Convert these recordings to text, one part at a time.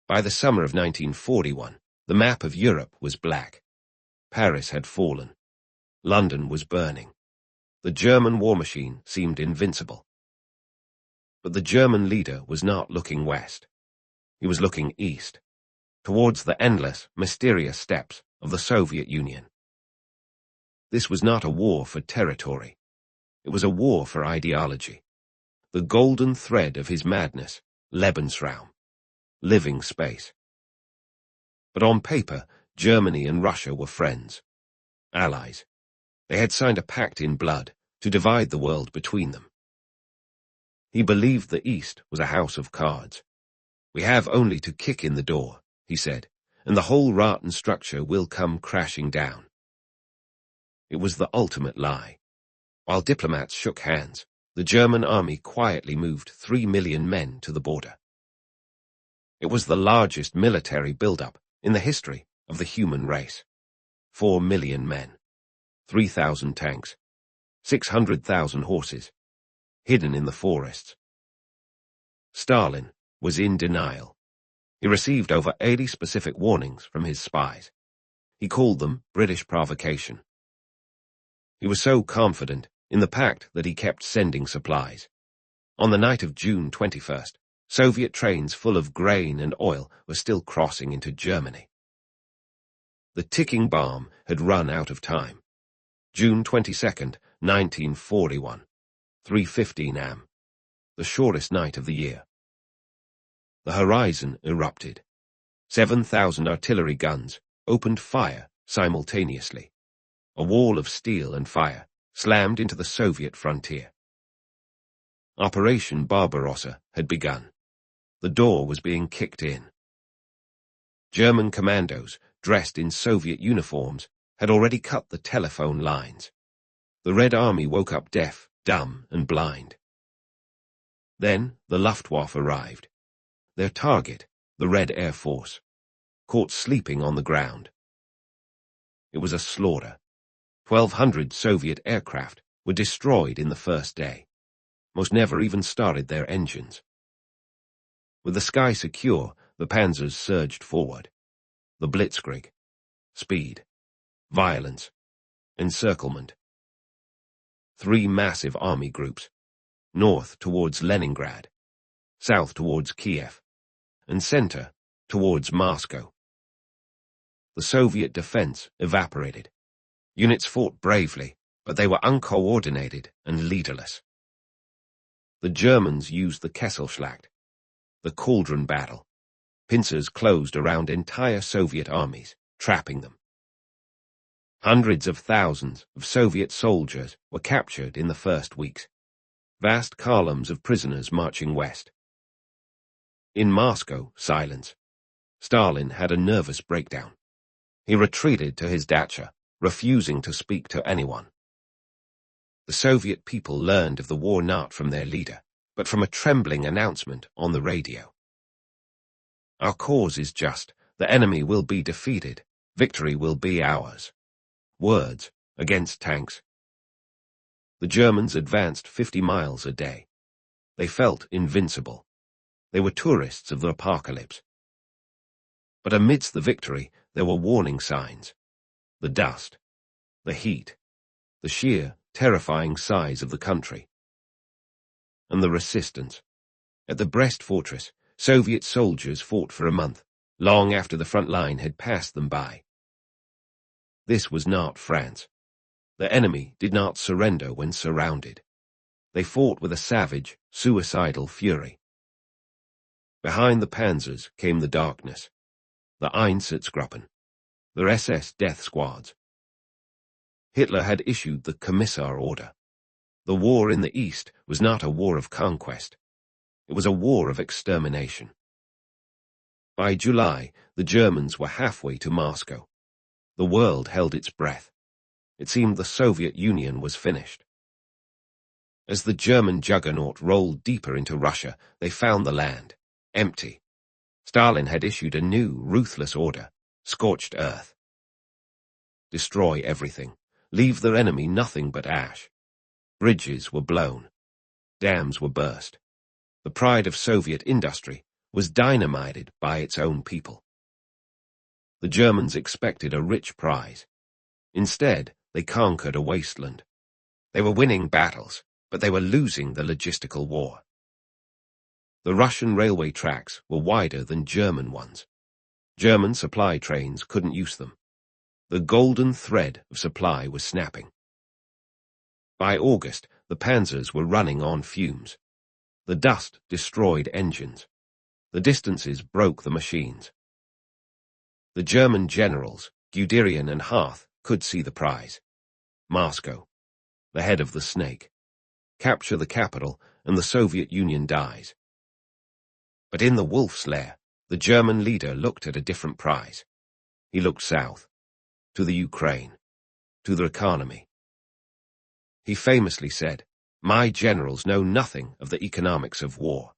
By the summer of 1941, the map of Europe was black. Paris had fallen. London was burning. The German war machine seemed invincible. But the German leader was not looking west. He was looking east, towards the endless, mysterious steppes of the Soviet Union. This was not a war for territory. It was a war for ideology. The golden thread of his madness, Lebensraum, living space. But on paper, Germany and Russia were friends, allies. They had signed a pact in blood to divide the world between them. He believed the East was a house of cards. We have only to kick in the door, he said, and the whole rotten structure will come crashing down. It was the ultimate lie. While diplomats shook hands, the German army quietly moved 3 million men to the border. It was the largest military build-up in the history of the human race. 4 million men, 3,000 tanks, 600,000 horses, hidden in the forests. Stalin was in denial. He received over 80 specific warnings from his spies. He called them British provocation. He was so confident in the pact that he kept sending supplies. On the night of June 21st, Soviet trains full of grain and oil were still crossing into Germany. The ticking bomb had run out of time. June 22nd, 1941, 3:15 am, the shortest night of the year. The horizon erupted. 7,000 artillery guns opened fire simultaneously. A wall of steel and fire slammed into the Soviet frontier. Operation Barbarossa had begun. The door was being kicked in. German commandos, dressed in Soviet uniforms, had already cut the telephone lines. The Red Army woke up deaf, dumb, and blind. Then the Luftwaffe arrived. Their target, the Red Air Force, caught sleeping on the ground. It was a slaughter. 1,200 Soviet aircraft were destroyed in the first day. Most never even started their engines. With the sky secure, the panzers surged forward. The blitzkrieg, speed, violence, encirclement. 3 massive army groups, north towards Leningrad, south towards Kiev, and center towards Moscow. The Soviet defense evaporated. Units fought bravely, but they were uncoordinated and leaderless. The Germans used the Kesselschlacht, the cauldron battle. Pincers closed around entire Soviet armies, trapping them. Hundreds of thousands of Soviet soldiers were captured in the first weeks. Vast columns of prisoners marching west. In Moscow, silence. Stalin had a nervous breakdown. He retreated to his dacha, refusing to speak to anyone. The Soviet people learned of the war not from their leader, but from a trembling announcement on the radio. Our cause is just. The enemy will be defeated. Victory will be ours. Words against tanks. The Germans advanced 50 miles a day. They felt invincible. They were tourists of the apocalypse. But amidst the victory, there were warning signs. The dust, the heat, the sheer, terrifying size of the country. And the resistance. At the Brest fortress, Soviet soldiers fought for a month, long after the front line had passed them by. This was not France. The enemy did not surrender when surrounded. They fought with a savage, suicidal fury. Behind the panzers came the darkness, the Einsatzgruppen, the SS death squads. Hitler had issued the Commissar order. The war in the East was not a war of conquest. It was a war of extermination. By July, the Germans were halfway to Moscow. The world held its breath. It seemed the Soviet Union was finished. As the German juggernaut rolled deeper into Russia, they found the land empty. Stalin had issued a new, ruthless order, scorched earth. Destroy everything. Leave the enemy nothing but ash. Bridges were blown. Dams were burst. The pride of Soviet industry was dynamited by its own people. The Germans expected a rich prize. Instead, they conquered a wasteland. They were winning battles, but they were losing the logistical war. The Russian railway tracks were wider than German ones. German supply trains couldn't use them. The golden thread of supply was snapping. By August, the panzers were running on fumes. The dust destroyed engines. The distances broke the machines. The German generals, Guderian and Harth, could see the prize. Moscow, the head of the snake. Capture the capital, and the Soviet Union dies. But in the wolf's lair, the German leader looked at a different prize. He looked south, to the Ukraine, to the economy. He famously said, "My generals know nothing of the economics of war."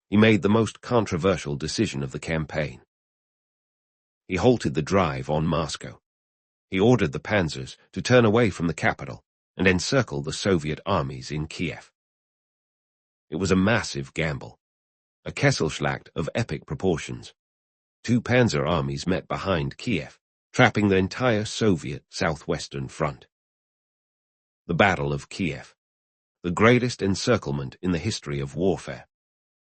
He made the most controversial decision of the campaign. He halted the drive on Moscow. He ordered the panzers to turn away from the capital and encircle the Soviet armies in Kiev. It was a massive gamble, a Kesselschlacht of epic proportions. 2 panzer armies met behind Kiev, trapping the entire Soviet southwestern front. The Battle of Kiev, the greatest encirclement in the history of warfare.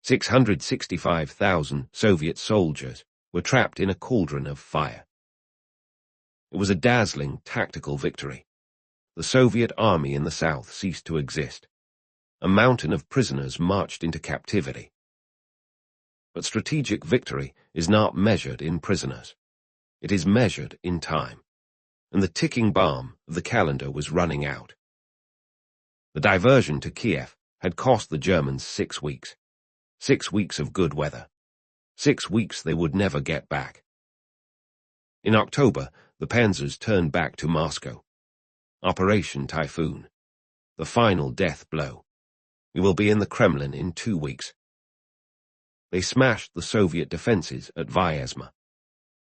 665,000 Soviet soldiers were trapped in a cauldron of fire. It was a dazzling tactical victory. The Soviet army in the south ceased to exist. A mountain of prisoners marched into captivity. But strategic victory is not measured in prisoners. It is measured in time, and the ticking bomb of the calendar was running out. The diversion to Kiev had cost the Germans 6 weeks. 6 weeks of good weather. 6 weeks they would never get back. In October, the panzers turned back to Moscow. Operation Typhoon. The final death blow. We will be in the Kremlin in 2 weeks. They smashed the Soviet defenses at Vyazma.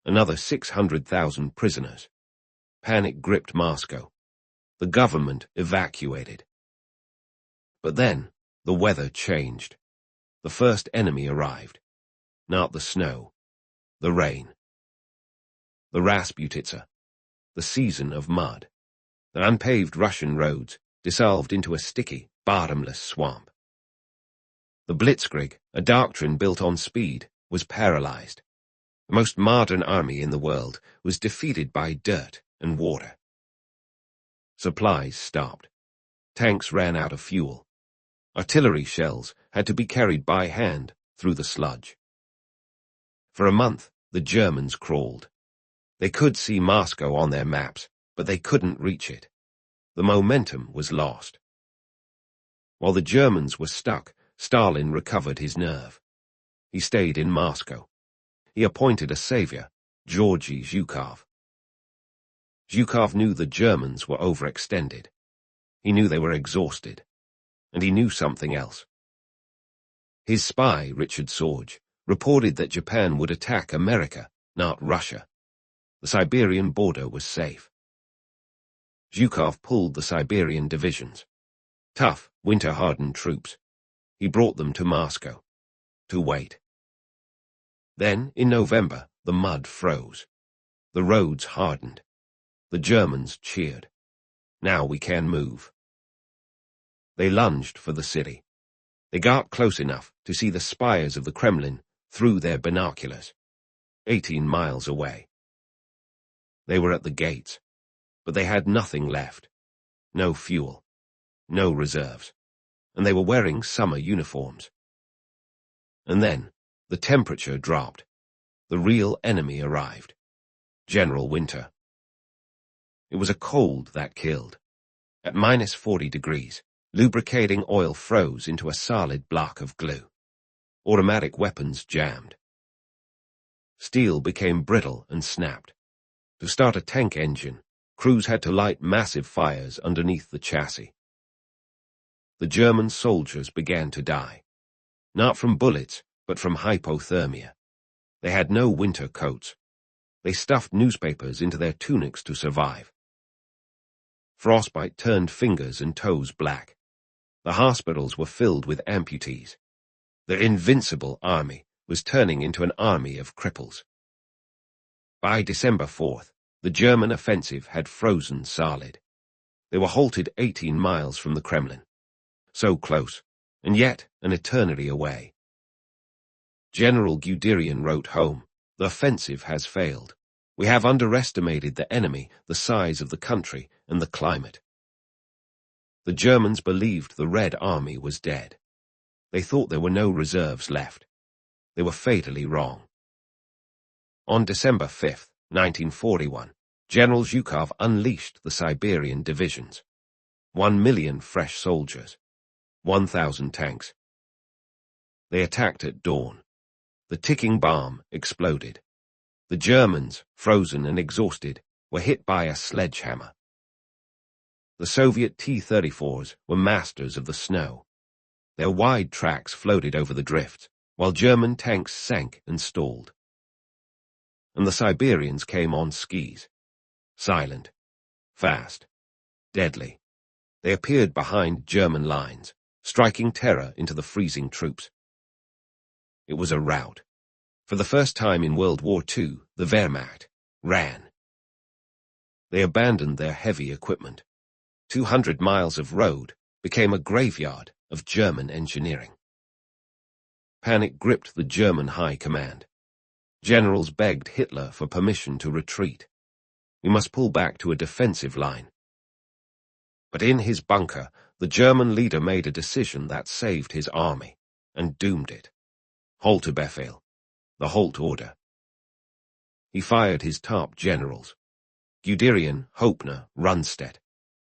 Another 600,000 prisoners. Panic gripped Moscow. The government evacuated. But then, the weather changed. The first enemy arrived. Not the snow, the rain. The Rasputitsa, the season of mud. The unpaved Russian roads dissolved into a sticky, bottomless swamp. The Blitzkrieg, a doctrine built on speed, was paralyzed. The most modern army in the world was defeated by dirt and water. Supplies stopped. Tanks ran out of fuel. Artillery shells had to be carried by hand through the sludge. For a month, the Germans crawled. They could see Moscow on their maps, but they couldn't reach it. The momentum was lost. While the Germans were stuck, Stalin recovered his nerve. He stayed in Moscow. He appointed a savior, Georgy Zhukov. Zhukov knew the Germans were overextended. He knew they were exhausted. And he knew something else. His spy, Richard Sorge, reported that Japan would attack America, not Russia. The Siberian border was safe. Zhukov pulled the Siberian divisions. Tough, winter-hardened troops. He brought them to Moscow. To wait. Then, in November, the mud froze. The roads hardened. The Germans cheered. Now we can move. They lunged for the city. They got close enough to see the spires of the Kremlin through their binoculars, 18 miles away. They were at the gates, but they had nothing left. No fuel, no reserves, and they were wearing summer uniforms. And then, the temperature dropped. The real enemy arrived. General Winter. It was a cold that killed. At minus 40 degrees, lubricating oil froze into a solid block of glue. Automatic weapons jammed. Steel became brittle and snapped. To start a tank engine, crews had to light massive fires underneath the chassis. The German soldiers began to die. Not from bullets, but from hypothermia. They had no winter coats. They stuffed newspapers into their tunics to survive. Frostbite turned fingers and toes black. The hospitals were filled with amputees. The invincible army was turning into an army of cripples. By December 4th, the German offensive had frozen solid. They were halted 18 miles from the Kremlin. So close, and yet an eternity away. General Guderian wrote home, "The offensive has failed. We have underestimated the enemy, the size of the country, and the climate." The Germans believed the Red Army was dead. They thought there were no reserves left. They were fatally wrong. On December 5th, 1941, General Zhukov unleashed the Siberian divisions. 1 million fresh soldiers. 1,000 tanks. They attacked at dawn. The ticking bomb exploded. The Germans, frozen and exhausted, were hit by a sledgehammer. The Soviet T-34s were masters of the snow. Their wide tracks floated over the drifts, while German tanks sank and stalled. And the Siberians came on skis. Silent, fast, deadly. They appeared behind German lines, striking terror into the freezing troops. It was a rout. For the first time in World War II, the Wehrmacht ran. They abandoned their heavy equipment. 200 miles of road became a graveyard of German engineering. Panic gripped the German high command. Generals begged Hitler for permission to retreat. We must pull back to a defensive line. But in his bunker, the German leader made a decision that saved his army and doomed it. Haltebefehl, the halt order. He fired his top generals, Guderian, Hoepner, Rundstedt.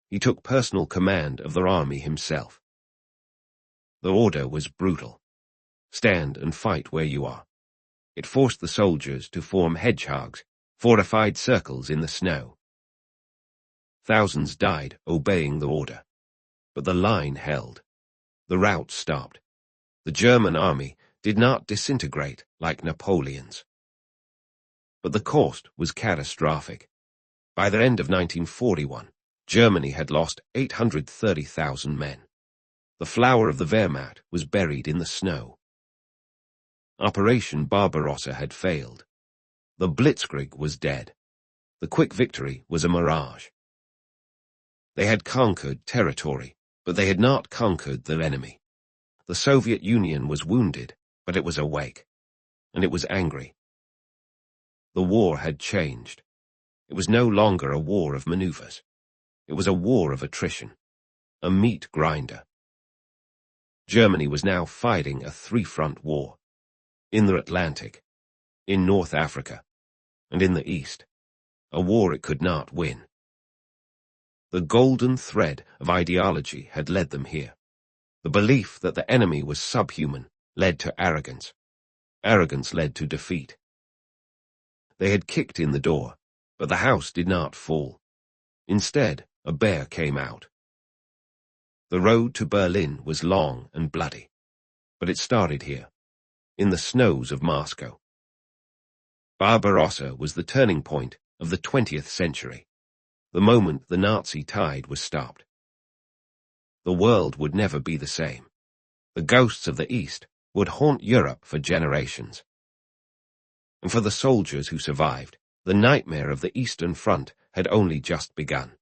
He took personal command of the army himself. The order was brutal. Stand and fight where you are. It forced the soldiers to form hedgehogs, fortified circles in the snow. Thousands died obeying the order. But the line held. The rout stopped. The German army did not disintegrate like Napoleon's. But the cost was catastrophic. By the end of 1941, Germany had lost 830,000 men. The flower of the Wehrmacht was buried in the snow. Operation Barbarossa had failed. The Blitzkrieg was dead. The quick victory was a mirage. They had conquered territory, but they had not conquered their enemy. The Soviet Union was wounded, but it was awake, and it was angry. The war had changed. It was no longer a war of maneuvers. It was a war of attrition, a meat grinder. Germany was now fighting a three-front war. In the Atlantic, in North Africa, and in the East. A war it could not win. The golden thread of ideology had led them here. The belief that the enemy was subhuman led to arrogance. Arrogance led to defeat. They had kicked in the door, but the house did not fall. Instead, a bear came out. The road to Berlin was long and bloody, but it started here, in the snows of Moscow. Barbarossa was the turning point of the 20th century, the moment the Nazi tide was stopped. The world would never be the same. The ghosts of the East would haunt Europe for generations. And for the soldiers who survived, the nightmare of the Eastern Front had only just begun.